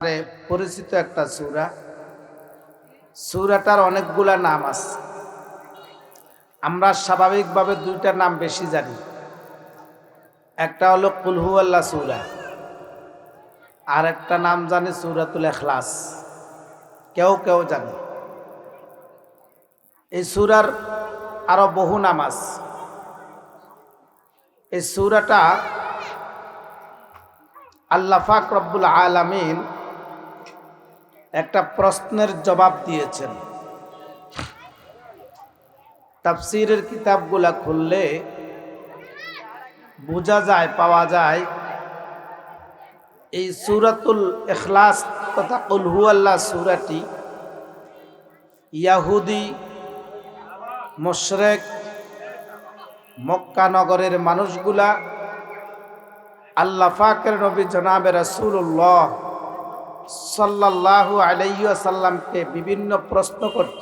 পরিচিত একটা সূরা। সূরাটার অনেকগুলা নাম আছে। আমরা স্বাভাবিকভাবে দুইটা নাম বেশি জানি। একটা হলো কুল হুয়াল্লাহ সূরা, আর একটা নাম জানি সূরাতুল ইখলাস। কেউ কেউ জানে। এই সূরার আরো বহু নাম আছে। এই সূরাটা আল্লাহ পাক রব্বুল আলামিন একটা প্রশ্নের জবাব দিয়েছেন। তাফসীরের কিতাবগুলা খুললে বোঝা যায়, পাওয়া যায় এই সূরাতুল ইখলাস তথা কুল হুয়াল্লাহ সূরাটি ইয়াহুদি, মুশরিক, মক্কা নগরের মানুষগুলা আল্লাহ পাকের নবী জনাবে রাসূলুল্লাহ সাল্লাল্লাহু আলাইহি ওয়াসাল্লামকে বিভিন্ন প্রশ্ন করত,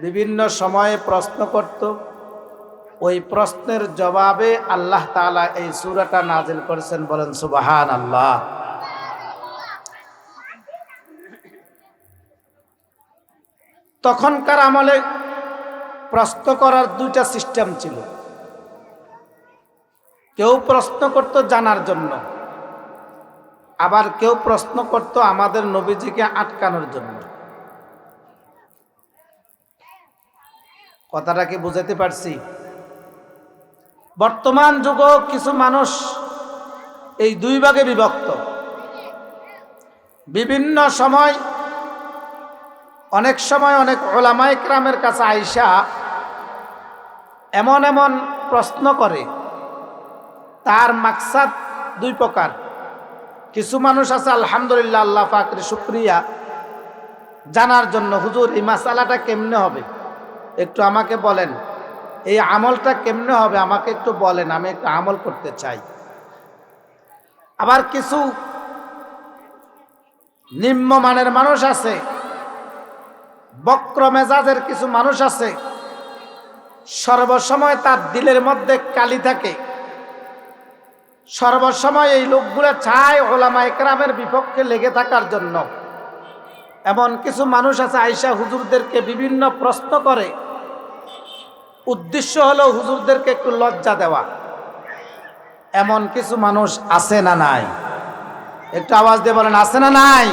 বিভিন্ন সময়ে প্রশ্ন করত। ওই প্রশ্নের জবাবে আল্লাহ তাআলা এই সূরাটা নাজিল করেছেন। বলেন সুবহানাল্লাহ। তখনকার আমলে প্রশ্ন করার দুইটা সিস্টেম ছিল। কেউ প্রশ্ন করত জানার জন্য, আবার কেউ প্রশ্ন করত আমাদের নবীজিকে আটকানোর জন্য। কথাটা কি বুঝাতে পারছি? বর্তমান যুগেও কিছু মানুষ এই দুই ভাগে বিভক্ত। বিভিন্ন সময় অনেক উলামায়ে কেরামের কাছে আইসা এমন এমন প্রশ্ন করে, তার মাকসাদ দুই প্রকার। কিছু মানুষ আছে আলহামদুলিল্লাহ, আল্লাহ পাকের শুকরিয়া, জানার জন্য, হুজুর এই মাসালাটা কেমনে হবে একটু আমাকে বলেন, এই আমলটা কেমনে হবে আমাকে একটু বলেন, আমি একটু আমল করতে চাই। আবার কিছু নিম্নমানের মানুষ আছে, বক্র মেজাজের কিছু মানুষ আছে, সর্বসময় তার দিলের মধ্যে কালি থাকে। সর্বসময় এই লোকগুলো চায় উলামায়ে কেরামের বিপক্ষে লেগে থাকার জন্য। এমন কিছু মানুষ আছে আয়েশা হুজুরদেরকে বিভিন্ন প্রশ্ন করে, উদ্দেশ্য হলো হুজুরদেরকে একটু লজ্জা দেওয়া। এমন কিছু মানুষ আছে না নাই? একটু আওয়াজ দিয়ে বলেন, আছে না নাই?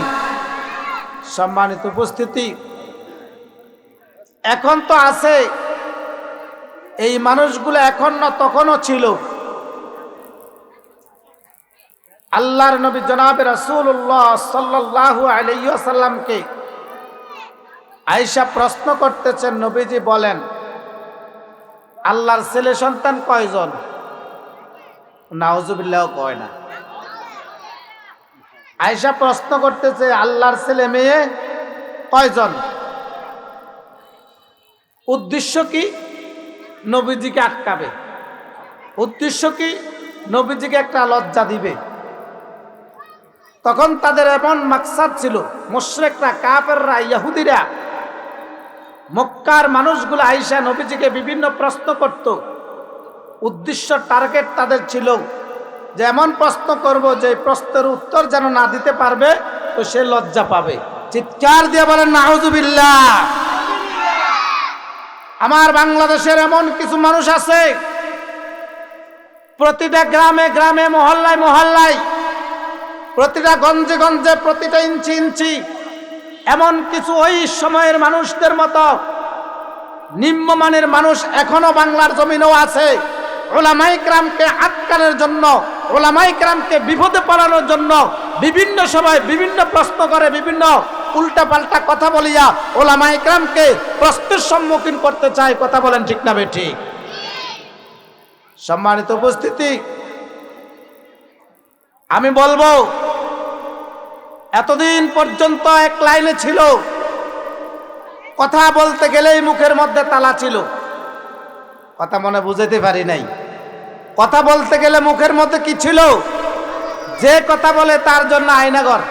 সম্মানিত উপস্থিতি, এখন তো আছে। এই মানুষগুলো এখন না তখনও ছিল। আল্লাহর নবী জনাবে রাসূলুল্লাহ সাল্লাল্লাহু আলাইহি ওয়াসাল্লামকে আয়েশা প্রশ্ন করতেছেন, নবীজি বলেন আল্লাহর ছেলে সন্তান কয়জন? নাউজুবিল্লাহ কয় না। আয়েশা প্রশ্ন করতেছে আল্লাহর ছেলে মেয়ে কয়জন? উদ্দেশ্য কি? নবীজিকে আটকাবে। উদ্দেশ্য কি? নবীজিকে একটা লজ্জা দিবে। তখন তাদের এমন মাকসাদ ছিল, মুশরিকরা, কাফেররা, ইহুদিরা, মক্কার মানুষগুলো আয়েশা নবীজিকে বিভিন্ন প্রশ্ন করত। উদ্দেশ্য, টার্গেট তাদের ছিল যে এমন প্রশ্ন করব যে প্রশ্নের উত্তর যেন না দিতে পারবে তো সে লজ্জা পাবে। চিৎকার দিয়ে বলেন নাউজুবিল্লাহ। আমার বাংলাদেশের এমন কিছু মানুষ আছে, প্রতিটা গ্রামে গ্রামে, মহল্লায় মহল্লায়, প্রতিটা গঞ্জে গঞ্জে, প্রতিটা ইঞ্চি ইঞ্চি এমন কিছু ওই সময়ের মানুষদের মতো নিম্নমানের মানুষ এখনো বাংলার জমিনেও আছে। উলামায়ে কেরামকে আটকানোর জন্য, উলামায়ে কেরামকে বিপদে পড়ানোর জন্য বিভিন্ন সময় বিভিন্ন প্রশ্ন করে, বিভিন্ন উল্টাপাল্টা কথা বলিয়া উলামায়ে কেরামকে প্রশ্নের সম্মুখীন করতে চায়। কথা বলেন ঠিক না বেঠিক? সম্মানিত উপস্থিতি, আমি বলবো এতদিন পর্যন্ত এক লাইনে ছিল, কথা বলতে গেলেই মুখের মধ্যে তালা ছিল। কথা মনে বুঝাতে পারি নাই। কথা বলতে গেলে মুখের মধ্যে কি ছিল? যে কথা বলে তার জন্য আয়নাঘর,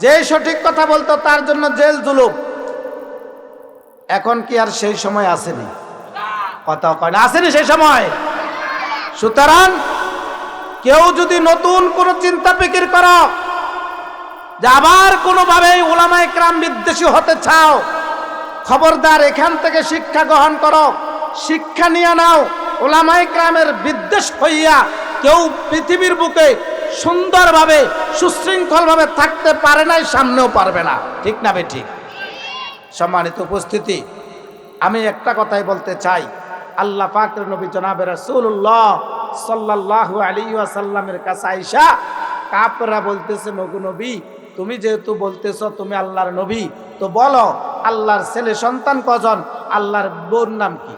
যে সঠিক কথা বলতো তার জন্য জেল জুলুম। এখন কি আর সেই সময় আসেনি? কথা কয় না, আসেনি সেই সময়। সুতরাং কেউ যদি নতুন কোনো চিন্তা ফিকির করো, যে আবার কোনোভাবে উলামায়ে কেরাম বিদ্বেষী হতে চাও, খবরদার এখান থেকে শিক্ষা গ্রহণ করো, শিক্ষা নিয়ে নাও। উলামায়ে কেরামের বিদ্বেষ হইয়া কেউ পৃথিবীর বুকে সুন্দরভাবে সুশৃঙ্খলভাবে থাকতে পারে নাই, সামনেও পারবে না। ঠিক না বেঠিক? সম্মানিত উপস্থিতি, আমি একটা কথাই বলতে চাই, আল্লাহ পাকের নবী জনাবে রাসূলুল্লাহ সাল্লাল্লাহু আলাইহি ওয়াসাল্লামের কাছে আয়েশা কাফেররা বলতেছে, নগো নবী, তুমি যেহেতু বলতেছ তুমি আল্লাহর নবী, তো বলো আল্লাহর ছেলে সন্তান কজন, আল্লাহর বোন নাম কি?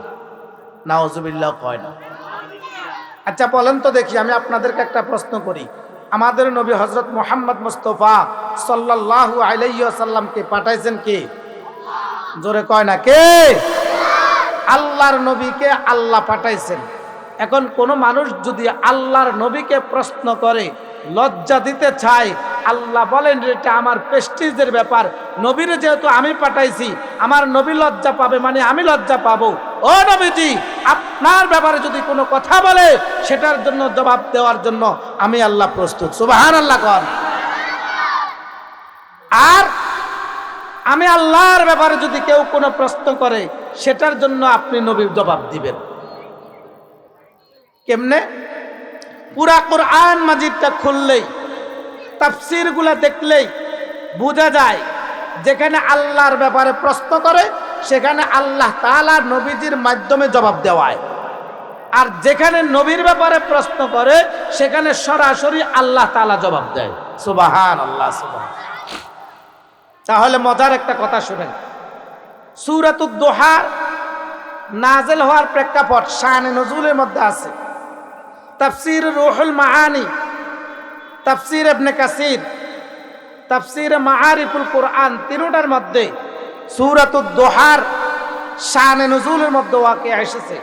নাউজুবিল্লাহ কয় না। আচ্ছা বলেন তো দেখি, আমি আপনাদেরকে একটা প্রশ্ন করি, আমাদের নবী হযরত মুহাম্মদ মুস্তাফা সাল্লাল্লাহু আলাইহি ওয়াসাল্লামকে পাঠাইছেন কে? জোরে কয় না কে? আল্লাহর নবীকে আল্লাহ পাঠাইছেন। এখন কোন মানুষ যদি আল্লাহর নবীকে প্রশ্ন করে, লজ্জা দিতে চায়, আল্লাহ বলেন এটা আমার প্রেস্টিজের ব্যাপার, নবীরে যেহেতু আমি পাঠাইছি, আমার নবী লজ্জা পাবে মানে আমি লজ্জা পাবো। ও নবীজি, আপনার ব্যাপারে যদি কোনো কথা বলে সেটার জন্য জবাব দেওয়ার জন্য আমি আল্লাহ প্রস্তুত। সুবহানাল্লাহ কোন। আর আমি আল্লাহর ব্যাপারে যদি কেউ কোনো প্রশ্ন করে সেটার জন্য আপনি নবীর জবাব দিবেন। কেমনে? পুরা কোরআন মাজিদটা খুললেই, তাফসীরগুলা দেখলেই বোঝা যায়, যেখানে আল্লাহর ব্যাপারে প্রশ্ন করে সেখানে আল্লাহ তাআলা নবীজির মাধ্যমে জবাব দেওয়ায়, আর যেখানে নবীর ব্যাপারে প্রশ্ন করে সেখানে সরাসরি আল্লাহ তাআলা জবাব দেয়। সুবহানাল্লাহ, সুবহান। তাহলে মজার একটা কথা শুনেন, সূরাতুদ দুহা নাযিল হওয়ার প্রেক্ষাপট শানে নজুলের মধ্যে আছে। তাফসীর রুহুল মাআনি, তাফসীর ইবনে কাসির, তাফসীর মাআরিফুল কুরআন, তিনটার মধ্যে সূরাতুদ দুহার শানে নজুলের মধ্যে ওয়াকিয়া এসেছে।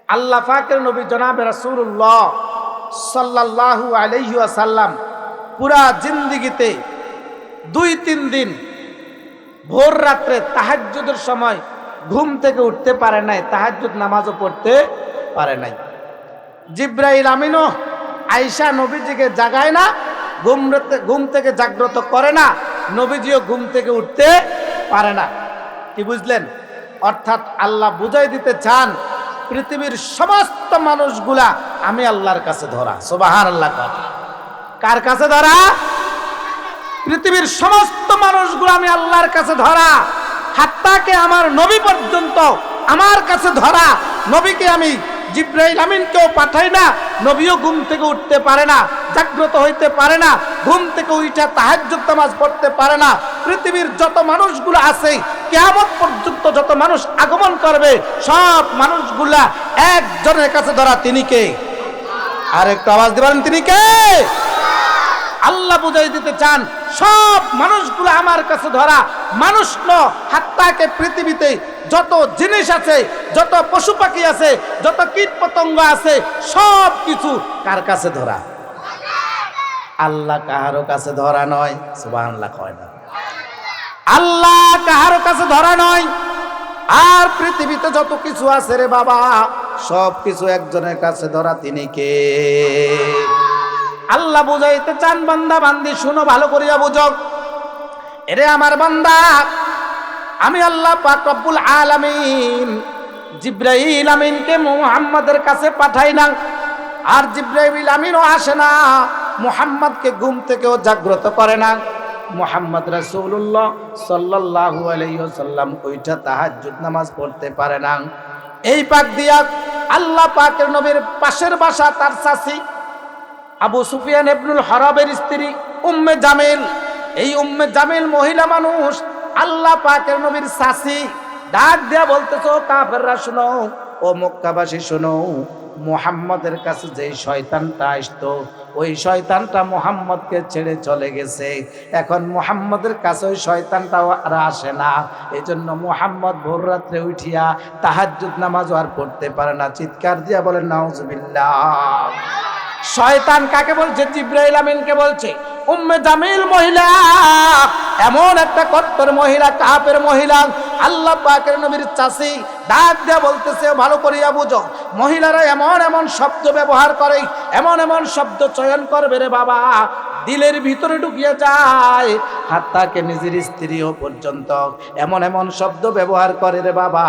আল্লাহ পাকের নবী জনাবে রাসূলুল্লাহ সাল্লাল্লাহু আলাইহি ওয়াসাল্লাম পুরা জিন্দেগিতে 2-3 দিন ভোর রাত্রে তাহাজ্জুদের সময় ঘুম থেকে উঠতে পারে নাই, তাহাজ্জুদ নামাজও পড়তে পারে নাই। জিবরাইল আমিনও আয়েশা নবীজিকে জাগায় না, ঘুম থেকে জাগ্রত করে না, নবীজিও ঘুম থেকে উঠতে পারে না। কি বুঝলেন? অর্থাৎ আল্লাহ বুঝাই দিতে চান, পৃথিবীর সমস্ত মানুষগুলা আমি আল্লাহর কাছে ধরা। সুবহানাল্লাহ। কার কাছে ধরা? পৃথিবীর সমস্ত মানুষগুলো আমি আল্লাহর কাছে ধরা, হাত্তাকে আমার নবী পর্যন্ত আমার কাছে ধরা। নবীকে আমি জিবরাইল আমিনকেও পাঠাই না, নবীও ঘুম থেকে উঠতে পারে না, জাগ্রত হইতে পারে না, ঘুম থেকে উঠা তাহাজ্জুদ নামাজ পড়তে পারে না। পৃথিবীর যত মানুষগুলো আছে, কিয়ামত পর্যন্ত যত মানুষ আগমন করবে, সব মানুষগুলা একজনের কাছে ধরা। তিনি কে? আর একটু আওয়াজ দিবেন, তিনি কে? আল্লাহ বুঝাই দিতে চান, সব মানুষগুলো আমার কাছে ধরা। মানুষ ন, হাত্তাকে পৃথিবীতে যত জিনিস আছে, যত পশু পাখি আছে, যত কীট পতঙ্গ আছে, সব কিছু কার কাছে ধরা? আল্লাহ কাহারো কাছে ধরা নয়। সুবহানাল্লাহ কয় না। আল্লাহ কাহারো কাছে ধরা নয়। আর পৃথিবীতে যত কিছু আছে রে বাবা, সব কিছু একজনের কাছে ধরা। তিনি কে? আল্লাহ বুঝাইতে চান, বান্দা বান্দি শুনো, ভালো করিয়া বুঝো। এরে আমার বান্দা, আমি আল্লাহ পাক রব্বুল আলামিন জিবরাইল আমিনকে মুহাম্মাদের কাছে পাঠাই না, আর জিবরাইল আমিনও আসে না, মুহাম্মদকে ঘুম থেকেও জাগ্রত করে না। মুহাম্মদ রাসূলুল্লাহ সাল্লাল্লাহু আলাইহি ওয়াসাল্লাম ওইটা তাহাজ্জুদ নামাজ পড়তে পারে না। এই পাক দিয়া আল্লাহ পাকের নবীর পাশের বাসা তার চাচি আবু সুফিয়ান ইবনুল হারাবের স্ত্রী উম্মে জামিল। এই উম্মে জামিল মহিলা মানুষ, আল্লাহ পাকের নবীর চাচি, ডাক দিয়া বলতেছো, কাফেররা শুনো, ও মক্কাবাসী শুনো, মুহাম্মদের কাছে যে শয়তানটা আসতো, ওই শয়তানটা মুহাম্মদকে ছেড়ে চলে গেছে। এখন মুহাম্মদের কাছে ওই শয়তানটাও আর আসে না। এই জন্য মুহাম্মদ ভোর রাত্রে উঠিয়া তাহাজ্জুদ নামাজও আর পড়তে পারে না। চিৎকার দিয়া বলেন নাউজুবিল্লাহ। শয়তান কাকে বলছে? জিবরাইল আমিনকে বলছে। উম্মে জামিল মহিলা এমন একটা কট্টর মহিলা, কাফের মহিলা, আল্লাহ পাকের নবীর চাচি, ডাক দিয়া বলতেছে, ভালো করিয়া বুঝো, মহিলারা এমন এমন শব্দ ব্যবহার করে, এমন এমন শব্দ চয়ন করবে রে বাবা, দিলের ভিতরে ঢুকিয়ে যায়, হাত্তাকে নিজের স্ত্রীও পর্যন্ত এমন এমন শব্দ ব্যবহার করে রে বাবা,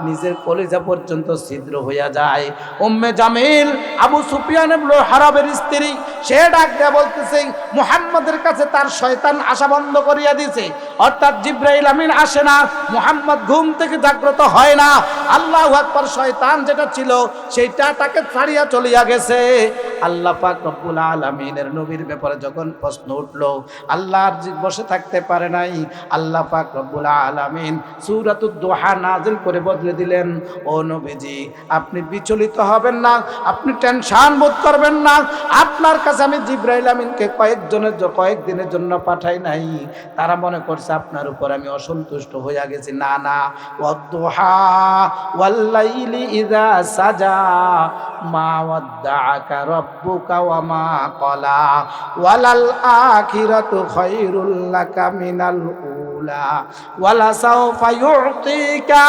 নিজের কলিজা পর্যন্ত ছিদ্র হইয়া যায়। উম্মে জামিল আবু সুফিয়ান ইবনে হারবের স্ত্রী, সে ডাক দেয়া বলতেছে মুহাম্মদের কাছে তার শয়তান আসা বন্ধ করিয়া দিয়েছে, অর্থাৎ জিবরাইল আমিন আসে না, মুহাম্মদ ঘুম থেকে জাগ্রত হয় না। আল্লাহু আকবার, শয়তান যেটা ছিল সেইটা তাকে ছাড়িয়া চলিয়া গেছে। আল্লাহ পাক রব্বুল আলামিনের নবীর ব্যাপারে যখন প্রশ্ন উঠলো, আল্লাহর বসে থাকতে পারে নাই। আল্লাহ পাক রব্বুল আলামিন সূরাতুদ দুহা নাযিল করে বদলে দিলেন, ও নবীজি আপনি বিচলিত হবেন না, আপনি টেনশন বোধ করবেন না। আপনার কাছে আমি জিবরাইল আমিনকে কয়েকদিনের জন্য পাঠাই নাই, তারা মনে করছে আপনার উপর আমি অসন্তুষ্ট হইয়া গেছি। না না, ওয়াদ-দুহা ওয়াল-লাইলি ইযা সাজা মা ওয়াদ্দাআকা রাব্বুকা ওয়া মা ক্বালা ওয়ালাল আখিরাতু খায়রুল লাকা মিনাল উলা ওয়ালা সাওফা ইউতিকা।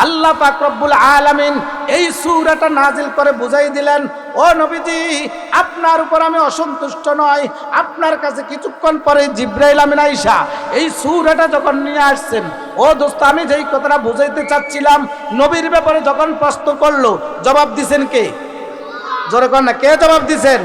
আল্লাহ পাক রব্বুল আলামিন এই সূরাটা নাজিল করে বুঝাই দিলেন, ও নবীজি আপনার উপর আমি অসন্তুষ্ট নয়। আপনার কাছে কিছুক্ষণ পরে জিবরাইল আমিন আইসা এই সূরাটা যখন নিয়ে আসছেন, ও দোস্ত আমি যেই কথাটা বুঝাইতে চাচ্ছিলাম, নবীর ব্যাপারে যখন প্রশ্ন করলো জবাব দিছেন কে? জোরে কর না, কে জবাব দিছেন?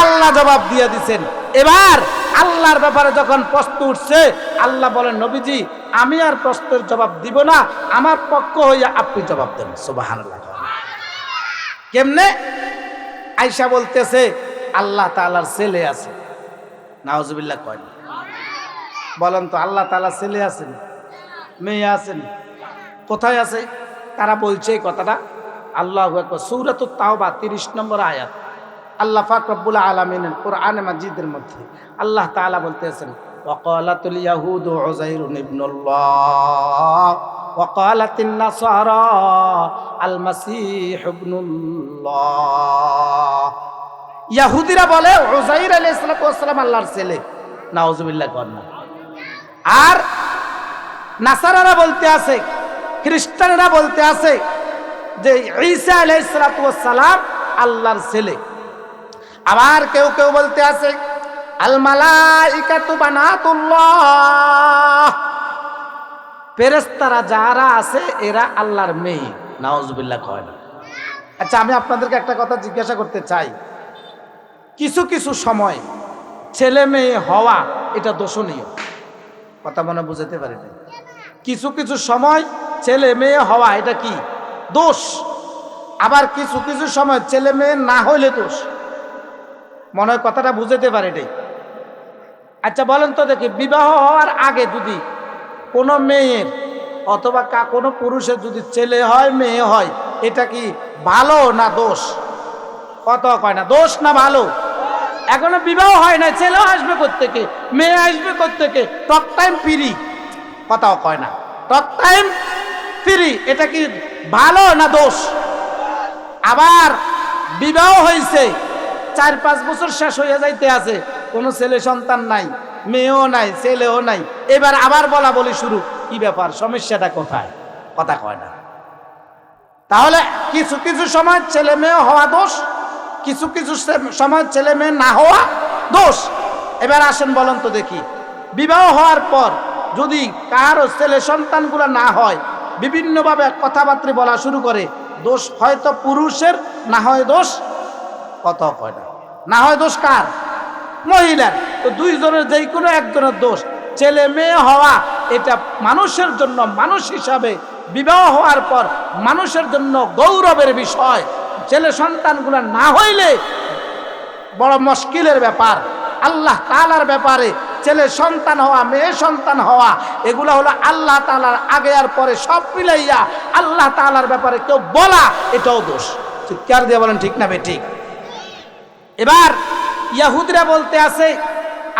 আল্লাহ জবাব দিয়ে দিছেন। এবার আল্লাহর ব্যাপারে যখন প্রশ্ন উঠছে, আল্লাহ বলেন নবীজি আমি আর প্রশ্নের জবাব দিব না, আমার পক্ষ হইয়া আপনি জবাব দেন। সুবহানাল্লাহ। কেমনে? আয়েশা বলতেছে আল্লাহ তাআলার ছেলে আছে। নাউজুবিল্লাহ কয় না? বলেন তো আল্লাহ তাআলার ছেলে আছেন, মেয়ে আছেন? কোথায় আছে? তারা বলছে এই কথাটা। আল্লাহু আকবার। সূরাতুত তাওবা 30 নম্বর আয়াত। আল্লাহ পাক রব্বুল আলামিনের কোরআনে মাজিদের মধ্যে আল্লাহ তাআলা বলতেছেন, ওয়াকালাতুল ইয়াহুদু উযাইরুন ইবনুল্লাহ ওয়াকালাতিন নাসারা আল মাসীহ ইবনুল্লাহ। ইহুদিরা বলে উযাইর আলাইহিস সালাতু ওয়াস সালাম আল্লাহর ছেলে। নাউজুবিল্লাহ কন্না। আর নাসারারা বলতে আছে, খ্রিস্টানরা বলতে আছে যে ঈসা আলাইহিস সালাতু ওয়াস সালাম আল্লাহর ছেলে। আবার কেউ কেউ বলতে আছে আল মালাইকাতু বানাতুল্লাহ, ফেরেশতারা যারা আছে এরা আল্লাহর মেয়ে। নাউজুবিল্লাহ কয় না? আচ্ছা আমি আপনাদেরকে একটা কথা জিজ্ঞাসা করতে চাই, কিছু কিছু সময় ছেলে মেয়ে হওয়া এটা দোষণীয়, কথা মনে বুঝাতে পারি না। কিছু কিছু সময় ছেলে মেয়ে হওয়া এটা কি দোষ, আবার কিছু কিছু সময় ছেলে মেয়ে না হইলে দোষ। মনে হয় কথাটা বুঝাতে পারে এটাই। আচ্ছা বলেন তো দেখি, বিবাহ হওয়ার আগে যদি কোনো মেয়ের অথবা কোনো পুরুষের যদি ছেলে হয় মেয়ে হয়, এটা কি ভালো না দোষ? কত কয় না, দোষ না ভালো? এখনো বিবাহ হয় না, ছেলে আসবে কোত্থেকে, মেয়ে আসবে কোত্থেকে? টক টাইম ফ্রি, কথাও কয় না, টক টাইম ফ্রি, এটা কি ভালো না দোষ? আবার বিবাহ হয়েছে 4-5 বছর শেষ হয়ে যাইতে আছে, কোনো ছেলে সন্তান নাই, মেয়েও নাই, ছেলেও নাই, এবার আবার বলা বলি শুরু, কি ব্যাপার, সমস্যাটা কোথায়? কথা কয় না। তাহলে কিছু কিছু সময় ছেলে মেয়ে হওয়া দোষ, কিছু কিছু সময় ছেলে মেয়ে না হওয়া দোষ। এবার আসেন বলেন তো দেখি, বিবাহ হওয়ার পর যদি কারো ছেলে সন্তানগুলো না হয়, বিভিন্নভাবে কথাবার্তা বলা শুরু করে, দোষ হয়তো পুরুষের, না হয় দোষ কত কয় না, না হয় দোষ কার? মহিলার। তো দুইজনের যেই কোনো একজনের দোষ। ছেলে মেয়ে হওয়া এটা মানুষের জন্য, মানুষ হিসাবে বিবাহ হওয়ার পর মানুষের জন্য গৌরবের বিষয়। ছেলে সন্তানগুলো না হইলে বড় মুশকিলের ব্যাপার। আল্লাহ তাআলার ব্যাপারে ছেলে সন্তান হওয়া, মেয়ে সন্তান হওয়া, এগুলো হলো আল্লাহ তাআলার আগে আর পরে সব মিলাইয়া আল্লাহ তাআলার ব্যাপারে কেউ বলা, এটাও দোষ। চিৎকার দিয়ে বলেন ঠিক না বেঠিক? এবার ইহুদিরা বলতে আছে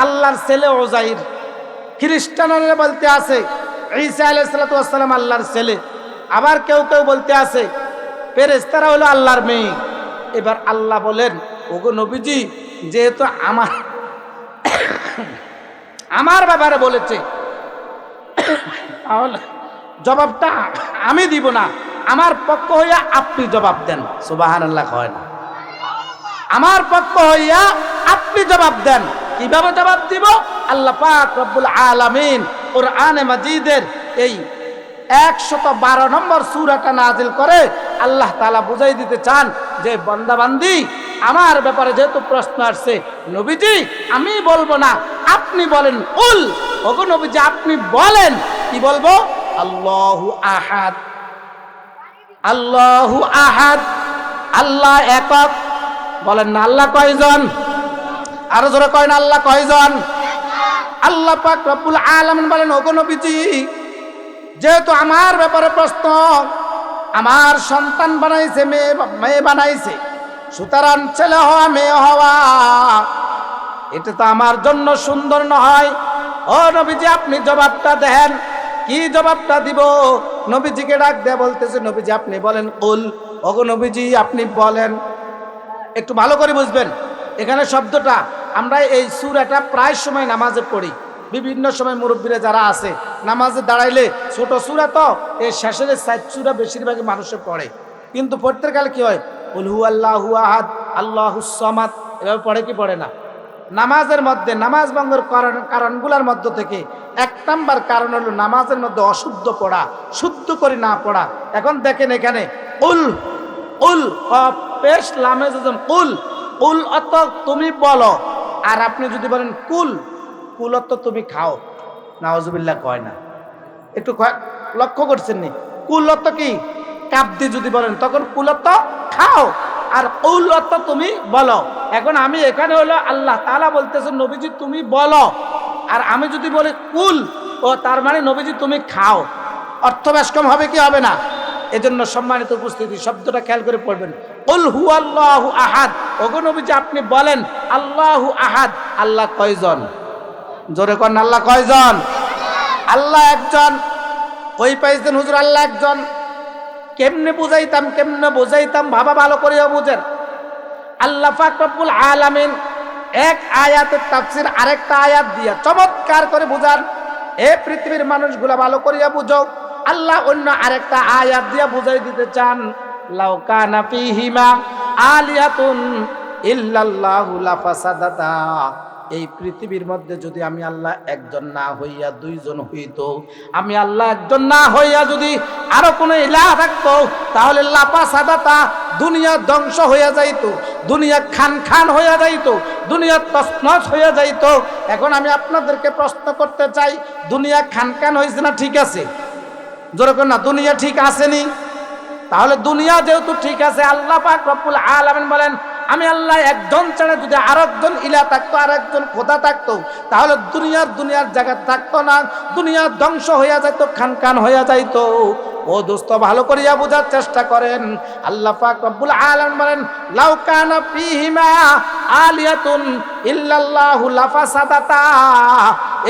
আল্লাহর ছেলে উযাইর, খ্রিস্টানরা বলতে আছে ঈসা আলাইহিস সালাতু ওয়াস সালাম আল্লাহর ছেলে, আবার কেউ কেউ বলতে আছে ফেরেশতারা হলো আল্লাহর মেয়ে। এবার আল্লাহ বলেন, ওগো নবীজি যেহেতু আমার ব্যাপারে বলেছে, তাহলে জবাবটা আমি দিব না, আমার পক্ষ হইয়া আপনি জবাব দেন। সুবহানাল্লাহ হয় না? আমার পক্ষ হইয়া আপনি জবাব দেন। কিভাবে জবাব দিব? আল্লাহ পাক রব্বুল আলামিন কোরআনে মাজিদের এই 112 নম্বর সূরাটা নাজিল করে আল্লাহ তাআলা বুঝাই দিতে চান যে বান্দা বান্দি আমার ব্যাপারে যেহেতু প্রশ্ন আসছে, নবীজি আমি বলবো না, আপনি বলেন। কুল, ওগো নবীজি আপনি বলেন। কি বলবো? আল্লাহু আহাদ, আল্লাহু আহাদ, আল্লাহ একক। বলেন না আল্লাহ কয়জন? আরো জোরে কয় না আল্লাহ কয়জন? আল্লাহ পাক রব্বুল আলামিন বলেন, ওগো নবীজি যেহেতু আমার ব্যাপারে প্রশ্ন, আমার সন্তান বানাইছে, মেয়ে বানাইছে, সুতরাং ছেলে হওয়া মেয়ে হওয়া এটা তো আমার জন্য সুন্দর নয়। ও নবীজি আপনি জবাবটা দেন। কি জবাবটা দিব? নবীজিকে ডাক দেয়া বলতেছে, নবীজি আপনি বলেন। কুল, ওগো নবীজি আপনি বলেন। একটু ভালো করে বুঝবেন, এখানে শব্দটা আমরা এই সূরাটা প্রায় সময় নামাজে পড়ি। বিভিন্ন সময় মুরব্বীরা যারা আছে নামাজে দাঁড়াইলে ছোট সূরা তো এই শেষের 4 সূরা বেশিরভাগই মানুষে পড়ে, কিন্তু পড়তে গেলে কি হয়? কুল হু আল্লাহু আহাদ আল্লাহুস সামাদ, এভাবে পড়ে কি পড়ে না? নামাজের মধ্যে নামাজ ভঙ্গের কারণগুলোর মধ্যে থেকে 1 নাম্বার কারণ হলো নামাজের মধ্যে অশুদ্ধ পড়া, শুদ্ধ করে না পড়া। এখন দেখেন এখানে উল উল পেশ লামে যজম কুল, কুল অর্থ তুমি বলো, আর আপনি যদি বলেন কুল, কুল অর্থ তুমি খাও। নাউজুবিল্লাহ কয় না? একটু লক্ষ্য করছেন নি? কুল অর্থ কি? কাব্দি যদি বলেন তখন কুল অর্থ খাও, আর কুল অর্থ তুমি বলো। এখন আমি এখানে হলো আল্লাহ তাআলা বলতেছেন নবীজি তুমি বলো, আর আমি যদি বলি কুল, ও তার মানে নবীজি তুমি খাও। অর্থ বেশ কম হবে কি হবে না? এজন্য সম্মানিত উপস্থিতি শব্দটা খেয়াল করে পড়বেন। কুল হু আল্লাহু আহাদ, ওগো নবীজি আপনি বলেন আল্লাহু আহাদ, আল্লাহ কয়জন? জোরে কোন আল্লাহ কয়জন? আল্লাহ একজন। কই পাইছেন হুজুর আল্লাহ একজন? কেমনে বুঝাইতাম ভাবা ভালো করিয়া বুঝেন। আল্লাহ পাক রব্বুল আলামিন এক আয়াতের তাফসীর আরেকটা আয়াত দিয়া চমৎকার করে বুঝান। এ পৃথিবীর মানুষগুলা ভালো করিয়া বুঝো, আল্লাহ অন্য আরেকটা আয়াত দিয়া বুঝাই দিতে চান। লাউ কানা ফীহিমা আলিয়াতুন ইল্লাল্লাহু লাফাসাদাতা, এই পৃথিবীর মধ্যে যদি আমি আল্লাহ একজন না হইয়া দুইজন হইতো, আমি আল্লাহ একজন না হইয়া যদি আরো কোনো ইলাহ থাকতো, তাহলে লাফাসাদাতা, দুনিয়া ধ্বংস হইয়া যাইতো, দুনিয়া খান খান হইয়া যাইতো, দুনিয়া তছনছ হইয়া যাইতো। এখন আমি আপনাদেরকে প্রশ্ন করতে চাই, দুনিয়া খান খান হয়েছে না ঠিক আছে? যেরকম না দুনিয়া ঠিক আসেনি? তাহলে দুনিয়া যেহেতু ঠিক আছে, আল্লাহ পাক রব্বুল আলামিন বলেন আমি আল্লাহ একজন ছাড়া যদি আরেকজন ইলা থাকতো, আরেকজন খোদা থাকতো, তাহলে দুনিয়ার জায়গা থাকতো না, দুনিয়া ধ্বংস হইয়া যাইতো, খান খান হইয়া যাইতো। ও দোস্ত ভালো করিয়া বোঝার চেষ্টা করেন। আল্লাহ পাক রব্বুল আলামিন বলেন লাউ কানা ফীহিমা আলিয়াতুন ইল্লাল্লাহু লাফাসাদাতা,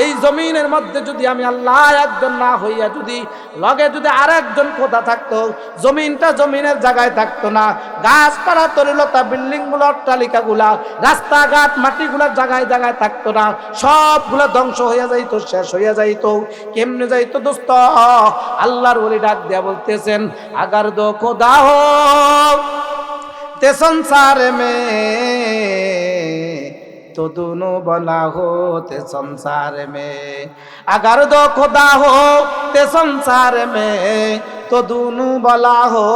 এই জমিনের মধ্যে যদি আমি আল্লাহ একজন না হইয়া যদি লগে যদি আরেকজন খোদা থাকতো, জমিনটা জমিনের জায়গায় থাকতো না, গাছপালা তরুলতা বিল্ডিং গুলো অট্টালিকাগুলা রাস্তাঘাট মাটিগুলার জায়গায় জায়গায় থাকতো না, সবগুলো ধ্বংস হইয়া যাইতো, শেষ হইয়া যাইতো। কেমনে যাইতো দোস্ত? আল্লাহর ওলি ডাক দিয়া বলতেছেন আগার দো খোদা হো ते संसार में तो दोनों बना हो ते संसार में, अगर दो खुदा हो ते संसार में तो दोनों बला हो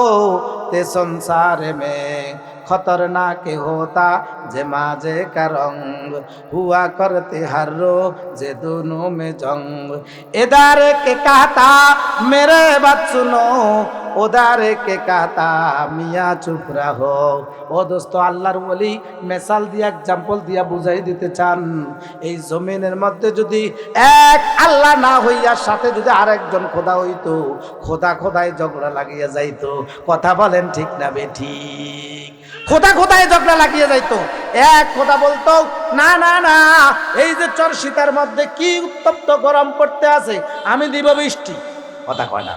ते संसार में, खतरनाक होता जे माजे का रंग हुआ करते हर रोज जे दोनों में जंग, इधर के कहता मेरे बात सुनो, उधर के कहता मियाँ चुप रहो। ও দোস্ত আল্লাহর ওলি মেসাল দিয়া एग्जांपल দিয়া বুঝাই দিতে চান, এই জমিনের মধ্যে যদি এক আল্লাহ না হইয়া সাথে যদি আরেকজন খোদা হইতো, খোদা খোদায় ঝগড়া লাগিয়া যাইতো। কথা বলেন ঠিক না বেঠিক? খোদা খোদায় ঝগড়া লাগিয়ে যাইতো। এক খোদা বলতো না না না, এই যে চর শীতের মধ্যে কি উত্তপ্ত গরম পড়তে আছে, আমি দিব বৃষ্টি। কথা কয় না?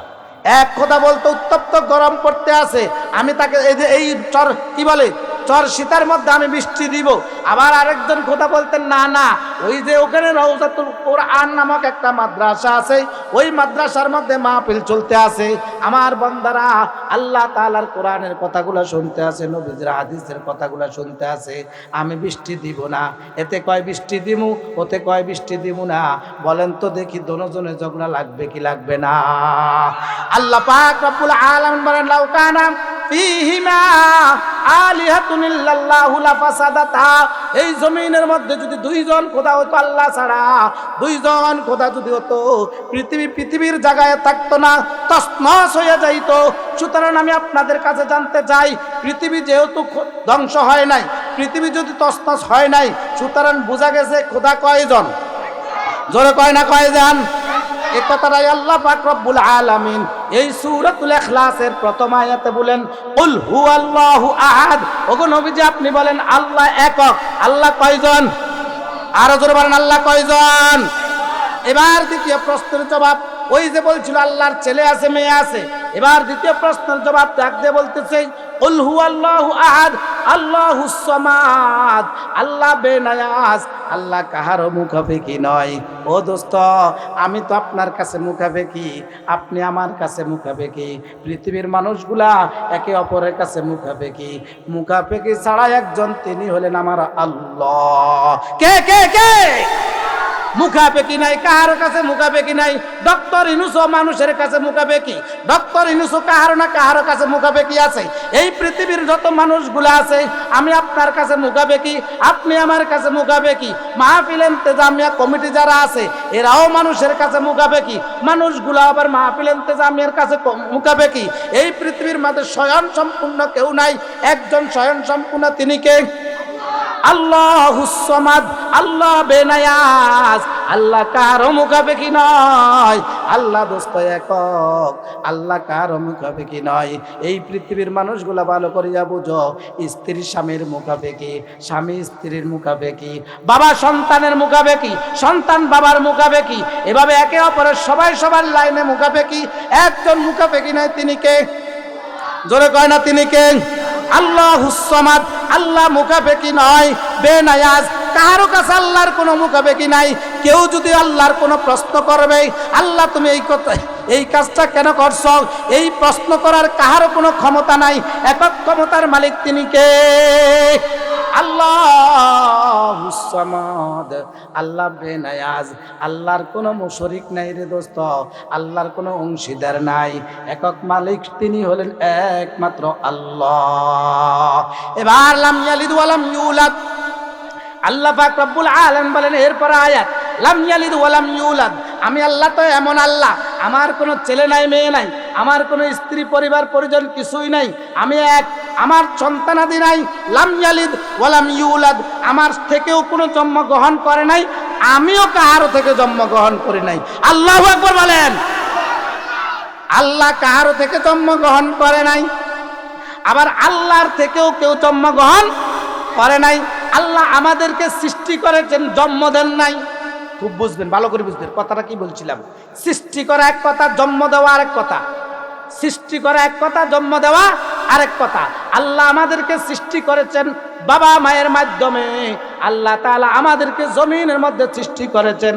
এক খোদা বলতো উত্তপ্ত গরম পড়তে আছে, আমি তাকে এই যে এই চর কি বলে চর শীতের মধ্যে আমি বৃষ্টি দিব। আবার আরেকজন খোদা বলতেন না না, ওই যে ওখানে রওজাতুল কোরআন নামক একটা মাদ্রাসা আছে, ওই মাদ্রাসার মধ্যে মাহফিল চলতে আছে, আমার বান্দারা আল্লাহ তাআলার কোরআনের কথাগুলো শুনতে আছে, নবীজির হাদিসের কথাগুলো শুনতে আছে, আমি বৃষ্টি দিব না। এতে কয় বৃষ্টি দিমু, ওতে কয় বৃষ্টি দিব না। বলেন তো দেখি দোনোজনে ঝগড়া লাগবে কি লাগবে না? আল্লাহ পাক রব্বুল আলামিন বলেন লাউ কানা ফীহিমা আলিহাতুন ইল্লাল্লাহু লাফাসাদাতা, এই জমিনের মধ্যে যদি দুইজন খোদা হতো আল্লাহ ছাড়া, দুইজন খোদা যদি হতো, পৃথিবীর জায়গায় থাকতো না, তছনছ হয়ে যাইতো। সুতরাং আমি আপনাদের কাছে জানতে চাই, পৃথিবী যেহেতু ধ্বংস হয় নাই, পৃথিবী যদি তছনছ হয় নাই, সুতরাং বোঝা গেছে খোদা কয়জন? জোরে কয় না কয়জন? এই কথাটাই আল্লাহ পাক রব্বুল আলামিন এই সূরাতুল ইখলাসের প্রথম আয়াতে বলেন কুল হুয়াল্লাহু আহাদ। ওগো নবীজি আপনি বলেন আল্লাহ একক। আল্লাহ কয়জন? আরো জোরে বলেন আল্লাহ কয়জন? এবার দ্বিতীয় প্রশ্নের জবাব, ওই যে বলছিল আল্লাহর ছেলে আছে মেয়ে আছে, এবার দ্বিতীয় প্রশ্নের জবাব ডাক দিয়ে বলতেছে কুল হুয়াল্লাহু আহাদ আল্লাহুস সামাদ। আল্লাহ বেনায়াস, আল্লাহ কাহারও মুখাপেক্ষী নয়। ও দোস্ত, আমি তো আপনার কাছে মুখাপেক্ষী, আপনি আমার কাছে মুখাপেক্ষী, পৃথিবীর মানুষগুলা একে অপরের কাছে মুখাপেক্ষী। মুখাপেক্ষী ছাড়া একজন, তিনি হলেন আমার আল্লাহ। কে কে কে? মুখাপেক্ষী নাই, কাহার কাছে মুখাপেক্ষী নাই। ডক্টর ইউনূসও মানুষের কাছে মুখাপেক্ষী, ডক্টর ইউনূসও কাহার না কাহার কাছে মুখাপেক্ষী আছে। এই পৃথিবীর যত মানুষগুলো আছে, আমি আপনার কাছে মুখাপেক্ষী, আপনি আমার কাছে মুখাপেক্ষী। মাহফিল ইন্তেজামিয়া কমিটি যারা আছে, এরাও মানুষের কাছে মুখাপেক্ষী, মানুষগুলো আবার মাহফিল ইন্তেজামিয়ার কাছে মুখাপেক্ষী। এই পৃথিবীর মধ্যে স্বয়ং সম্পূর্ণ কেউ নাই, একজন স্বয়ং সম্পূর্ণ, তিনি কে? আল্লাহুস সামাদ, আল্লাহ বেনায়াস, আল্লাহ কারো মুখাপেক্ষী নয়। আল্লাহ দোস্ত একক, আল্লাহ কারো মুখাপেক্ষী নয়। এই পৃথিবীর মানুষগুলা ভালো করিয়া বুঝো, স্ত্রী স্বামীর মুখাপেক্ষী, স্বামী স্ত্রীর মুখাপেক্ষী, বাবা সন্তানের মুখাপেক্ষী, সন্তান বাবার মুখাপেক্ষী, এভাবে একে অপরের সবাই সবার লাইনে মুখাপেক্ষী। একজন মুখাপেক্ষী নয়, তিনি কে? জোরে কয় না তিনি কে? আল্লাহুস সামাদ, আল্লাহ মুখাপেক্ষী নয়, বেনায়াজ, কারো কাছে আল্লাহর কোনো মুখাপেক্ষী নাই। কেউ যদি আল্লাহর কোনো প্রশ্ন করবে, আল্লাহ তুমি এই কাজটা কেন করছো, এই প্রশ্ন করার কাহারও কোনো ক্ষমতা নাই। একক ক্ষমতার মালিক তিনি কে? আল্লাহুস সামাদ, আল্লাহ বেনায়াজ, আল্লাহর কোনো শরীক নাই রে দোস্ত, আল্লাহর কোনো অংশীদার নাই। একক মালিক তিনি হলেন একমাত্র আল্লাহ। এবার লাম ইয়ালিদ ওয়া লাম ইউলাদ, আল্লাহ পাক রব্বুল আলামিন বলেন এরপর আয়াত, লাম ইয়ালিদ ওয়া লাম ইউলাদ, আমি আল্লাহ তো এমন আল্লাহ, আমার কোনো ছেলে নাই মেয়ে নাই, আমার কোনো স্ত্রী পরিবার পরিজন কিছুই নাই, আমি এক, আমার সন্তানাদি নাই। লাম ইয়ালিদ ওয়া লাম ইউলাদ, আমার থেকেও কোনো জন্ম গ্রহণ করে নাই, আমিও কাহারও থেকে জন্ম গ্রহণ করি নাই। আল্লাহু আকবার বলেন। আল্লাহ কাহারও থেকে জন্ম গ্রহণ করে নাই, আবার আল্লাহর থেকেও কেউ জন্ম গ্রহণ করে নাই। আল্লাহ আমাদেরকে সৃষ্টি করেছেন, জন্ম দেন নাই। খুব বুঝবেন, ভালো করে বুঝবেন কথাটা কি বলছিলাম। সৃষ্টি করা এক কথা, জন্ম দেওয়া আরেক কথা। সৃষ্টি করা এক কথা, জন্ম দেওয়া আরেক কথা। আল্লাহ আমাদেরকে সৃষ্টি করেছেন বাবা মায়ের মাধ্যমে। আল্লাহ তাআলা আমাদেরকে জমিনের মধ্যে সৃষ্টি করেছেন,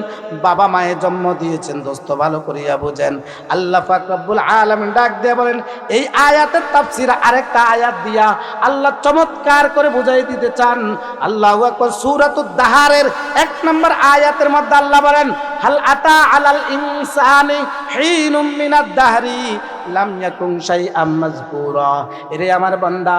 বাবা মায়ের জন্ম দিয়েছেন। দোস্ত ভালো করিয়া বুঝেন, আল্লাহ পাক রব্বুল আলামিন ডাক দিয়ে বলেন, এই আয়াতের তাফসীর আরেকটা আয়াত দিয়া আল্লাহ চমৎকার করে বুঝাই দিতে চান। আল্লাহু আকবার। সূরাতুদ দাহারের 1 নম্বর আয়াতের মধ্যে আল্লাহ বলেন, হাল আতা আলাল ইনসানি হিনুম মিনাদ দাহরি লাম ইয়াকুন শাইআম মাযকুরা। এরে আমার বান্দা,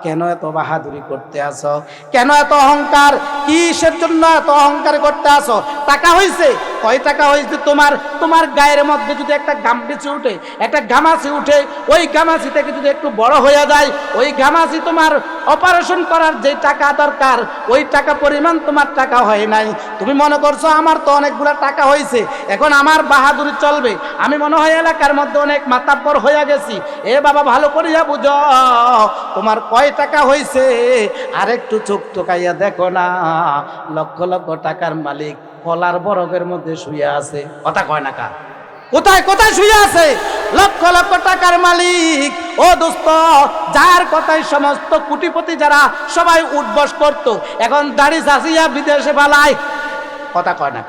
কেন এত বাহাদুরি করতে আসো, কেন এত অহংকার, কিসের জন্য এত অহংকার করতে আসো? টাকা হইছে, কয় টাকা হইছে তোমার? তোমার গায়ের মধ্যে যদি একটা গামবিচি উঠে, একটা গামাচি উঠে, ওই গামাচি থেকে যদি একটু বড় হয়ে যায়, ওই গামাচি তোমার অপারেশন করার যে টাকা দরকার, ওই টাকা পরিমাণ তোমার টাকা হয় নাই। তুমি মনে করছো আমার তো অনেকগুলা টাকা হয়েছে, এখন আমার বাহাদুরি চলবে, আমি মনে হয় এলাকার মধ্যে অনেক মাতাব্বর হয়ে গেছি। এ বাবা ভালো করিয়া বুঝো, তোমার কয় টাকা হয়েছে আর একটু চোখ টোকাইয়া দেখো না, লক্ষ লক্ষ টাকার মালিক কলার বরফের মধ্যে শুয়ে আছে। কথা কয় না কা? কোথায় কোথায় শুয়ে আছে? লক্ষ লক্ষ টাকার মালিক। ও দোস্ত, যার কথায় সমস্ত কোটিপতি যারা সবাই উঠবস করতো, এখন দাড়ি চাচিয়া বিদেশে পালায়। কথা কয় না,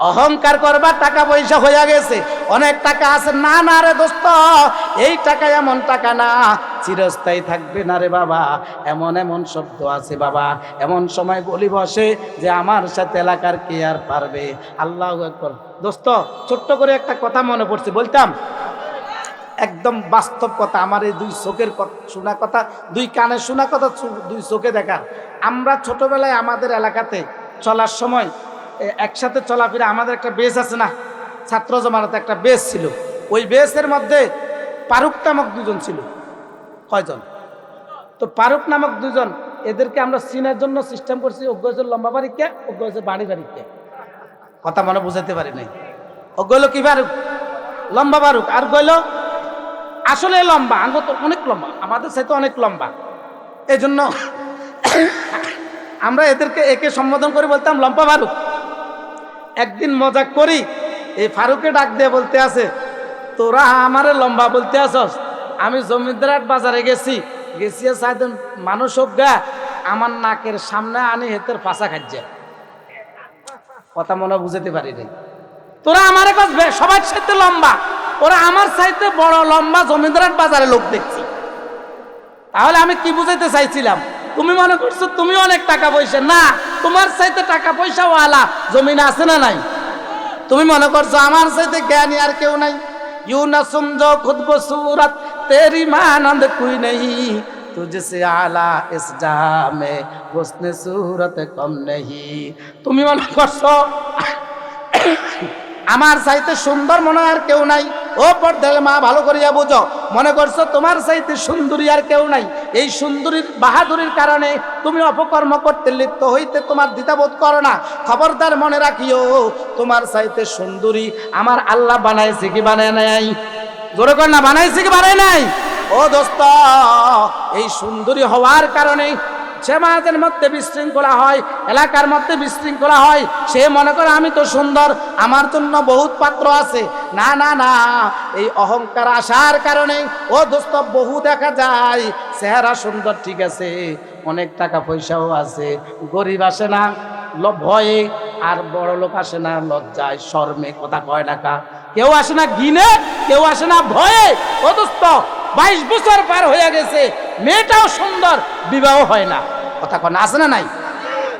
অহংকার করবার টাকা পয়সা হয়ে গেছে, অনেক টাকা আছে। না না রে দোস্ত, এই টাকা এমন টাকা না, চিরস্থায়ী থাকবে না রে বাবা। এমন এমন শব্দ আছে বাবা, এমন সময় বলি বসে যে আমার সাথে এলাকার কে আর পারবে। আল্লাহু আকবার। দোস্ত, ছোট্ট করে একটা কথা মনে পড়ছে, বলতাম। একদম বাস্তব কথা, আমার এই দুই চোখের শোনা কথা, দুই কানে শোনা কথা, দুই চোখে দেখা। আমরা ছোটবেলায় আমাদের এলাকাতে চলার সময় একসাথে চলাফেরা, আমাদের একটা বেস আছে না, ছাত্র জমানাতে একটা বেস ছিল। ওই বেসের মধ্যে ফারুক নামক দুজন ছিল। কয়জন? তো ফারুক নামক দুজন, এদেরকে আমরা চিনার জন্য সিস্টেম করছি, অজ্ঞ হয়েছে লম্বা বাড়িকে, অজ্ঞ হয়েছে বাড়ি বাড়িকে। কথা মনে বুঝাতে পারি নাই। অজ্ঞ হলো কি ফারুক? লম্বা ফারুক। আর গইল আসলে লম্বা, আঙ্গ তো অনেক লম্বা, আমাদের সাথে অনেক লম্বা। এই জন্য আমরা এদেরকে একে সম্বোধন করে বলতাম লম্বা ফারুক। একদিন মজাক করি, এই ফারুকে ডাক দিয়ে বলতে আছে, তোরা আমারে লম্বা বলতে আসস? আমি জমিদারহাট বাজারে গেছি, সাইদেন মানুষ গা আমার নাকের সামনে আনি হেতের পাশা খাচ্ছে। কথা মনে বুঝাতে পারি নাই। তোরা আমারে কসবে সবার সাথে লম্বা, ওরা আমার সাইতে বড় লম্বা জমিদারহাট বাজারে লোক দেখছি। তাহলে আমি কি বুঝাইতে চাইছিলাম? তুমি মনে করছো তুমি অনেক টাকা পয়সা, না, তোমার চাইতে টাকা পয়সা ওয়ালা জমিন আছে না নাই? তুমি মনে করছো আমার চাইতে জ্ঞানী আর কেউ নাই। ইউ না সমঝো খুদ কো सूरत तेरी मानंद कोई नहीं, तुझसे आला इस जहां में हुस्न सूरत कम नहीं। তুমি মনে করছো আমার চাইতে সুন্দর মনে আর কেউ নাই। ও পর্দার মা, ভালো করিয়া বুঝো, মনে করছো তোমার চাইতে সুন্দরী আর কেউ নাই। এই সুন্দরীর বাহাদুরির কারণে তুমি অপকর্ম করতে লিপ্ত হইতে তোমার দ্বিধাবোধ করো না। খবরদার মনে রাখিও, তোমার চাইতে সুন্দরী আমার আল্লাহ বানাইছে কি বানায় নাই? জোরে কর না, বানাইছে কি বানায় নাই? ও দোস্ত, এই সুন্দরী হওয়ার কারণে সমাজের মধ্যে বিশৃঙ্খলা হয়, এলাকার মধ্যে বিশৃঙ্খলা হয়। সে মনে করে আমি তো সুন্দর, আমার জন্য বহুত পাত্র আছে। না না না, এই অহংকার আসার কারণে ও দোস্ত বহু দেখা যায় চেহারা সুন্দর ঠিক আছে, অনেক টাকা পয়সাও আছে, গরিব আসে না ভয়ে, আর বড় লোক আসে না লজ্জায় শরমে। কথা কয় না কা? কেউ আসে না ঘিনে, কেউ আসে না ভয়ে। ও দোস্ত, 22 বছর পার হয়ে গেছে, মেয়েটাও সুন্দর, বিবাহ হয় না। কথা কয় না, আছে না নাই?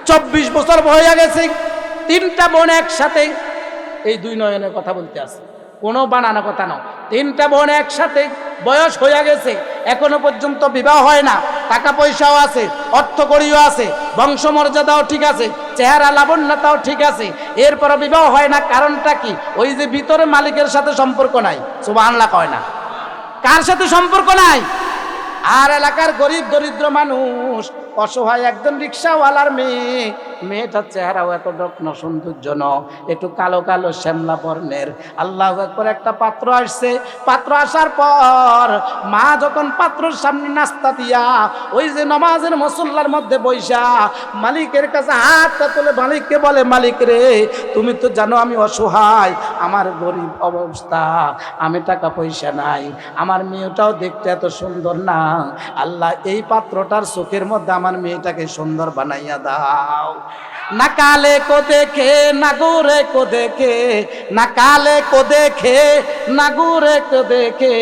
24 বছর হয়ে গেছে, 3টা বোন একসাথে, এই দুই নয়নের কথা বলতে আছে, কোনো বানানো কথা নয়। 3টা বোন একসাথে, বয়স হয়ে গেছে, এখনো পর্যন্ত বিবাহ হয় না। টাকা পয়সাও আছে, অর্থকড়িও আছে, বংশমর্যাদাও ঠিক আছে, চেহারা লাবণ্যতাও ঠিক আছে, এরপরও বিবাহ হয় না। কারণটা কি? ওই যে ভিতরে মালিকের সাথে সম্পর্ক নাই। সুবহানাল্লাহ কয় না? কার সাথে সম্পর্ক নাই? আর এলাকার গরিব দরিদ্র মানুষ, অসহায় একজন রিক্সাওয়ালার মেয়ে, মেয়েটার চেহারাও এত রত্ন সৌন্দর্য ন, একটু কালো কালো শ্যামলা বর্ণের। আল্লাহু আকবার। একটা পাত্র আসছে, পাত্র আসার পর মা যখন পাত্রের সামনে নাস্তা দিয়া ওই যে নমাজের মুসল্লার মধ্যে বইসা মালিকের কাছে হাতটা তুলে মালিককে বলে, মালিক রে, তুমি তো জানো আমি অসহায়, আমার গরিব অবস্থা, আমি টাকা পয়সা নাই, আমার মেয়েটাও দেখতে এত সুন্দর না, আল্লাহ এই পাত্রটার চোখের মধ্যে আমার মেয়েটাকে সুন্দর বানাইয়া দাও। না কালে কো দেখে না গোরে কো দেখে, না কালে কো দেখে না গোরে কো দেখে,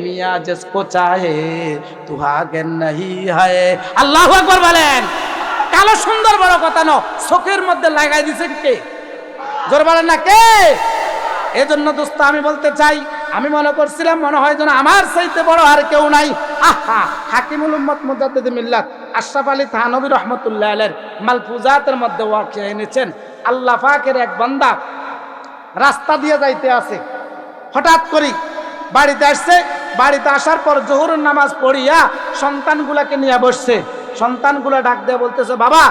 মিয়া জিসকো চাহে তু আগে नहीं है। আল্লাহু আকবার বলেন। কালো সুন্দর বড় কথা না, চোখের মধ্যে লাগাই দিয়েছেন কে? জোর বলেন না কে? এজন্য দোস্ত আমি বলতে চাই, আমি মনে করছিলাম মনে হয় যেন আমার চাইতে বড় আর কেউ নাই। আহা, হাকিমুল উম্মত মুজাদ্দিদ মিল্লাত আশরাফ আলী থানভী রাহমাতুল্লাহ আলাইহির মালফুজাতের মধ্যে ওয়াকিয়া এনেছেন। আল্লাহ পাকের এক বান্দা রাস্তা দিয়ে যাইতে আছে, হঠাৎ করে বাড়িতে আসছে। বাড়িতে আসার পর জোহরের নামাজ পড়িয়া সন্তানগুলাকে নিয়ে বসছে। সন্তানগুলা ডাক দিয়ে বলতেছে, বাবা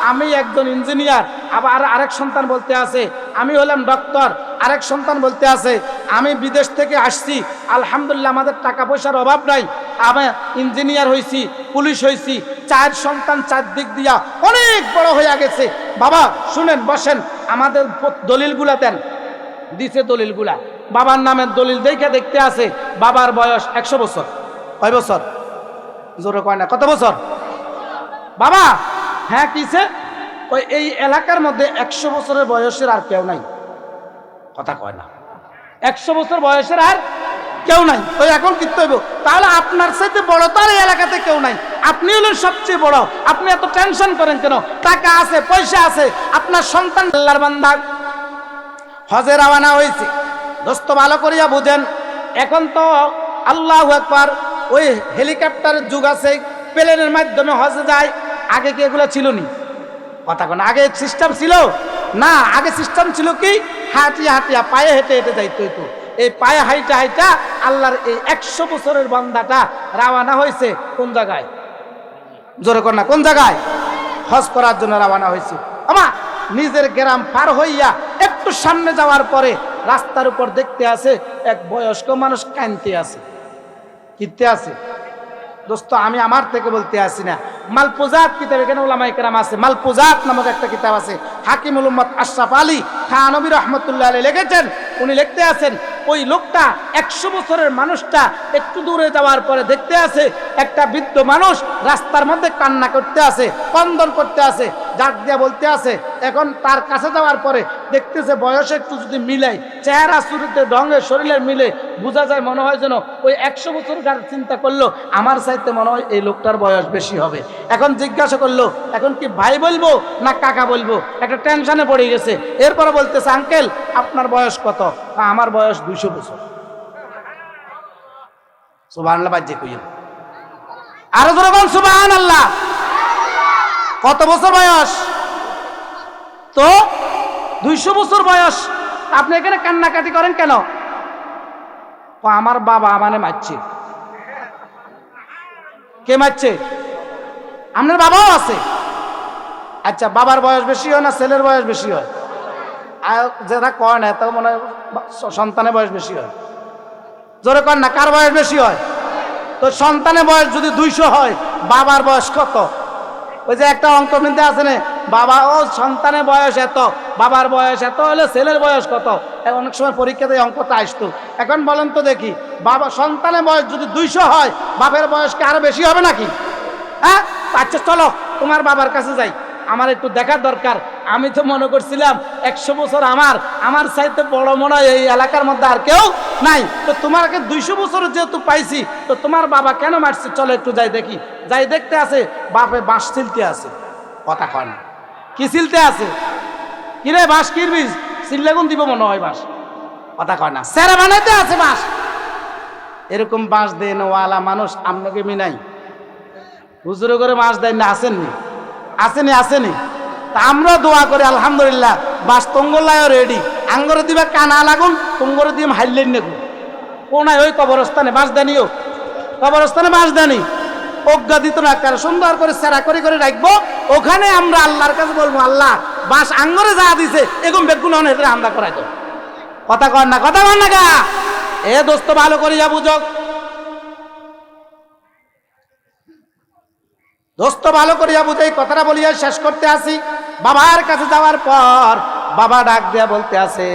আমি একজন ইঞ্জিনিয়ার। আবার আরেক সন্তান বলতে আছে আমি হলাম ডক্টর। আরেক সন্তান বলতে আছে আমি বিদেশ থেকে আসছি, আলহামদুলিল্লাহ আমাদের টাকা পয়সার অভাব নাই, আমি ইঞ্জিনিয়ার হয়েছি, পুলিশ হয়েছি। 4 সন্তান 4 দিক দিয়া অনেক বড় হয়ে গেছে। বাবা শুনেন, বসেন, আমাদের দলিলগুলা দেন। দিছে দলিলগুলা, বাবার নামের দলিল দেখে দেখতে আছে বাবার বয়স 100 বছর। কয় বছর? জোরে কয় না, কত বছর? বাবা হ্যাঁ কিসে? ওই এই এলাকার মধ্যে 100 বছরের বয়সের আর কেউ নাই। কথা কয় না, 100 বছর বয়সের আর কেউ নাই। তো এখন কি হইব? তাহলে আপনার সাথে বড় তার এই এলাকাতে কেউ নাই, আপনি হলেন সবচেয়ে বড়। আপনি এত টেনশন করেন কেন? টাকা আছে, পয়সা আছে, আপনার সন্তান আল্লাহর বান্দা হজে রওনা হয়েছে। দোস্ত ভালো করিয়া বুঝেন, এখন তো আল্লাহু আকবার ওই হেলিকপ্টারের যুগ আছে, প্লেনের মাধ্যমে হজে যায়। আগে কি এগুলো ছিল নি? কথা কোন আগে সিস্টেম ছিল না। আগে সিস্টেম ছিল কি হাঁটিয়া হাঁটিয়া পায়ে হেঁটে হেঁটে যাইতে হইতো। এই পায়ে হাইটা হাইটা আল্লাহর এই 100 বছরের বান্দাটা রওনা হয়েছে কোন জায়গায়? জোরে কর না, কোন জায়গায়? হজ করার জন্য রওনা হয়েছে। আমা নিজের গ্রাম পার হইয়া একটু সামনে যাওয়ার পরে রাস্তার উপর দেখতে আছে এক বয়স্ক মানুষ কাঁদতে আছে। কিনতে আছে দোস্ত, আমি আমার থেকে বলতে আসি না। মালপুজাত কিতাব, এখানে উলামায়ে কেরাম আছে, মালপুজাত নামক একটা কিতাব আছে, হাকিমুল উম্মত আশরাফ আলী থানভী রাহমাতুল্লাহ আলাইহি লিখেছেন। উনি লিখতে আছেন ওই লোকটা 100 বছরের মানুষটা একটু দূরে যাওয়ার পরে দেখতে আছে একটা বৃদ্ধ মানুষ রাস্তার মধ্যে কান্না করতে আছে, ক্রন্দন করতে আছে, ডাক দিয়া বলতে আছে। এখন তার কাছে যাওয়ার পরে দেখতেছে বয়স একটু যদি মিলাই, চেহারা চুরিতে ঢঙে শরীরের মিলে বোঝা যায় মনে হয় যেন ওই 100 বছর চিন্তা করলো আমার চাইতে মনে হয় এই লোকটার বয়স বেশি হবে। এখন জিজ্ঞাসা করলো এখন কি ভাই বলবো না কাকা বলবো, একটা টেনশনে পড়ে গেছে। এরপরে বলতেছে আঙ্কেল আপনার বয়স কত? আমার বয়স 200 বছর। সুবহানাল্লাহ, বাজে কইও আরো জোরে বল সুবহানাল্লাহ। কত বছর বয়স? তো 200 বছর বয়স। আপনি এখানে কান্নাকাটি করেন কেন? আমার বাবা মানে মারছে। কে মারছে? আপনার বাবাও আছে। আচ্ছা, বাবার বয়স বেশি হয় না ছেলের বয়স বেশি হয়? আর যারা কয় না তা মনে হয় সন্তানের বয়স বেশি হয়। জোরে কর না, কার বয়স বেশি হয়? তো সন্তানের বয়স যদি 200 হয়, বাবার বয়স কত? ওই যে একটা অঙ্ক মিলতে আছে না, বাবা ও সন্তানের বয়স এত, বাবার বয়স এত হলে ছেলের বয়স কত? অনেক সময় পরীক্ষাতে অঙ্কটা আসতো। এখন বলেন তো দেখি, বাবা সন্তানের বয়স যদি 200 হয়, বাপের বয়স কি আরো বেশি হবে নাকি? হ্যাঁ, আচ্ছা চলো তোমার বাবার কাছে যাই, আমার একটু দেখার দরকার। আমি তো মনে করছিলাম 100 বছর আমার চাইতে বড় মনে হয় এই এলাকার মধ্যে আর কেউ নাই। তো তোমাকে 200 বছর যেহেতু পাইছি, তো তোমার বাবা কেন মারছে? চলো একটু যাই দেখি। যাই দেখতে আছে বাপে বাঁশ ছিলতে আছে। কথা কয় না, কি ছিলতে আছে? কিরে বাঁশ কিরবি? চিল্লাগুন দিব মনে হয় বাঁশ। কথা কয় না, সেরা বানাইতে আছে বাঁশ। এরকম বাঁশ দেন ওয়ালা মানুষ আপনাকে মিনাই হুজুরে করে বাঁশ দেন না? আসেননি? আসেনি? আসেনি? তা আমরা দোয়া করি আলহামদুলিল্লাহ বাস তঙ্গলায়ও রেডি। আঙ্গরে দিবা কানা লাগুন, তঙ্গরে দিয়ে হাইলেন নেগু কোনায় ওই কবরস্থানে বাস দানিও, কবরস্থানে বাস দানি অজ্ঞা দিত না, কারণ সুন্দর করে সেরা করে করে রাখবো। ওখানে আমরা আল্লাহর কাছে বলবো আল্লাহ বাস আঙ্গরে যা দিছে এরকম বেগুন অনেক আমরা করাই তো। কথা কর না, কথা কর না গা। এ দোস্ত ভালো করিয়া বুঝক, দোস্ত ভালো করিয়া বুঝে এই কথাটা বলিয়া শেষ করতে আসি। বাবার কাছে যাওয়ার পর বাবা ডাক দিয়া বলতে আছে,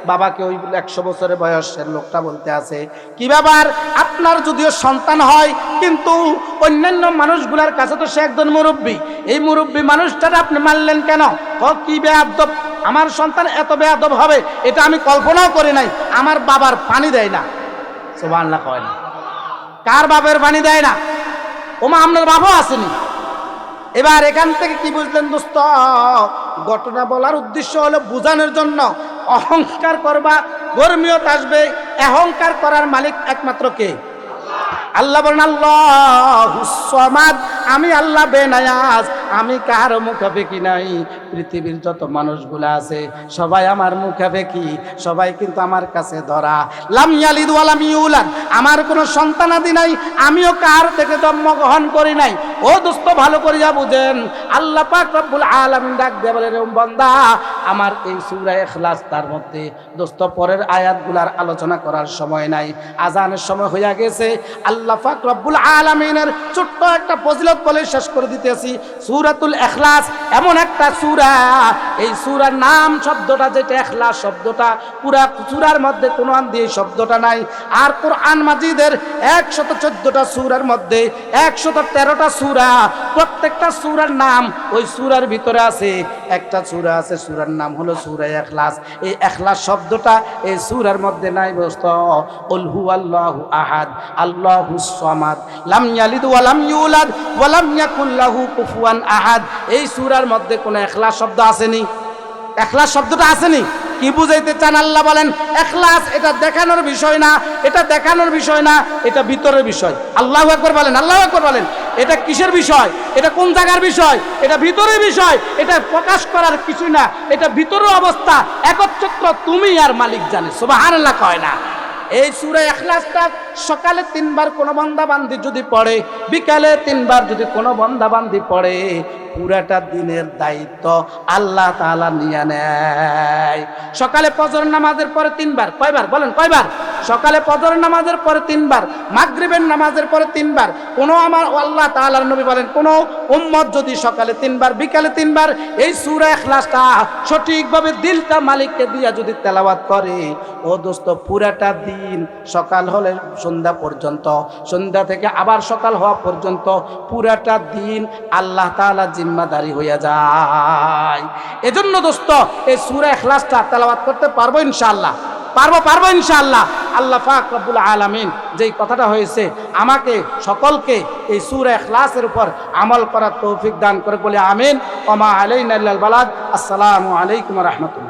বাবাকে ওই 100 বছরের বয়সের লোকটা বলতে আছে, কি ব্যাপার আপনার যদিও সন্তান হয় কিন্তু অন্যান্য মানুষগুলার কাছে তো সে একজন মুরব্বী, এই মুরব্বী মানুষটাকে আপনি মারলেন কেন? কি বেয়াদব, আমার সন্তান এত বেয়াদব হবে এটা আমি কল্পনাও করি নাই। আমার বাবার পানি দেয় না। সুবহানাল্লাহ কয় না? কার বাবার পানি দেয় না? ওমা আপনার বাবাও আসেনি। এবার এখান থেকে কি বুঝলেন দোস্ত? ঘটনা বলার উদ্দেশ্য হলো বুঝানোর জন্য। অহংকার করবা, গর্মীয়ত আসবে। অহংকার করার মালিক একমাত্র কে? আল্লাহ বলেন আল্লাহুস সামাদ, আমি আল্লাহ বেনায়াজ, আমি কারো মুখাপেক্ষী নাই। পৃথিবীর যত মানুষগুলো আছে সবাই আমার মুখাপেক্ষী, সবাই কিন্তু আমার কাছে ধরা। লাম ইয়ালিদ ওয়া লাম ইউলাদ, আমার কোনো সন্তানাদি নাই, আমিও কার থেকে জন্মগ্রহণ করি নাই। ও দোস্ত ভালো করিয়া বুঝেন, আল্লাহ পাক রব্বুল আলামিন ডাক দিয়ে বলেন, ও বান্দা আমার এই সূরা ইখলাস, তার মধ্যে দোস্ত পরের আয়াতগুলার আলোচনা করার সময় নাই, আজানের সময় হইয়া গেছে। আল্লাহ পাক রব্বুল আলামিনের ছোট্ট একটা ফজিলত বলে শেষ করে দিতেছি। সূরাতুল ইখলাস এমন একটা সূরা, এই সূরার নাম শব্দটা যেটা ইখলাস শব্দটা, পুরা সূরার মধ্যে কোনো আন্দি এই শব্দটা নাই। আর কোরআন মাজিদের 114টা সূরার মধ্যে 113টা সূরা, প্রত্যেকটা সূরার নাম ওই সূরার ভিতরে আছে। একটা সূরা আছে, সূরার নাম হলো সূরা ইখলাস। এই ইখলাস শব্দটা এই সূরার মধ্যে নাই দোস্ত। কুল হুয়াল্লাহু আহাদ আল্লাহুস সামাদ লাম ইয়ালিদ ওয়া লাম ইউলাদ ওয়া লাম ইয়াকুল লাহু কুফুয়ান আহাদ। এই সূরার মধ্যে কোনো ইখলাস শব্দ আসেনি? ইখলাস শব্দটা আসেনি? কি বুঝাইতে চান? আল্লাহ বলেন ইখলাস এটা দেখানোর বিষয় না, এটা দেখানোর বিষয় না, এটা ভিতরের বিষয়। আল্লাহু আকবার বলেন, আল্লাহু আকবার বলেন। এটা কিসের বিষয়? এটা কোন জায়গার বিষয়? এটা ভিতরের বিষয়। এটা প্রকাশ করার কিছু না, এটা ভিতরের অবস্থা। একচ্ছত্র তুমি আর মালিক জানে। সুবহানাল্লাহ কয় না? এই সূরা ইখলাসটা সকালে 3 বার কোনো বান্দা বান্দি যদি পড়ে, বিকালে 3 বার যদি কোনো বান্দা বান্দি পড়ে, পুরাটা দিনের দায়িত্ব আল্লাহ তাআলা নিয়ে নেয়। সকালে ফজর নামাজের পরে 3 বার, কয়বার বলেন? কয়বার? সকালে ফজর নামাজের পরে 3 বার, মাগরিবের নামাজের পরে 3 বার। কোনো আমার আল্লাহ তাআলার নবী বলেন, কোনো উম্মত যদি সকালে 3 বার, বিকালে 3 বার এই সূরা ইখলাসটা সঠিকভাবে দিলটা মালিককে দিয়া যদি তেলাওয়াত করে, ও দোস্ত পুরাটা দিন সকাল হলে সন্ধ্যা পর্যন্ত, সন্ধ্যা থেকে আবার সকাল হওয়া পর্যন্ত পুরাটা দিন আল্লাহ তাআলা জিম্মাদারি হইয়া যায়। এজন্য দোস্ত এই সূরা ইখলাসটা তেলাওয়াত করতে পারবো ইনশাআল্লাহ, পারবো ইনশাআল্লাহ। আল্লাহ পাক রব্বুল আলামিন যেই কথাটা হয়েছে আমাকে সকলকে এই সূরা ইখলাসের উপর আমল করার তৌফিক দান করে বলে আমিন। ওয়া মা আলাইনা ইল্লাল বালাগ। আসসালামু আলাইকুম ওয়া রাহমাতুল্লাহ।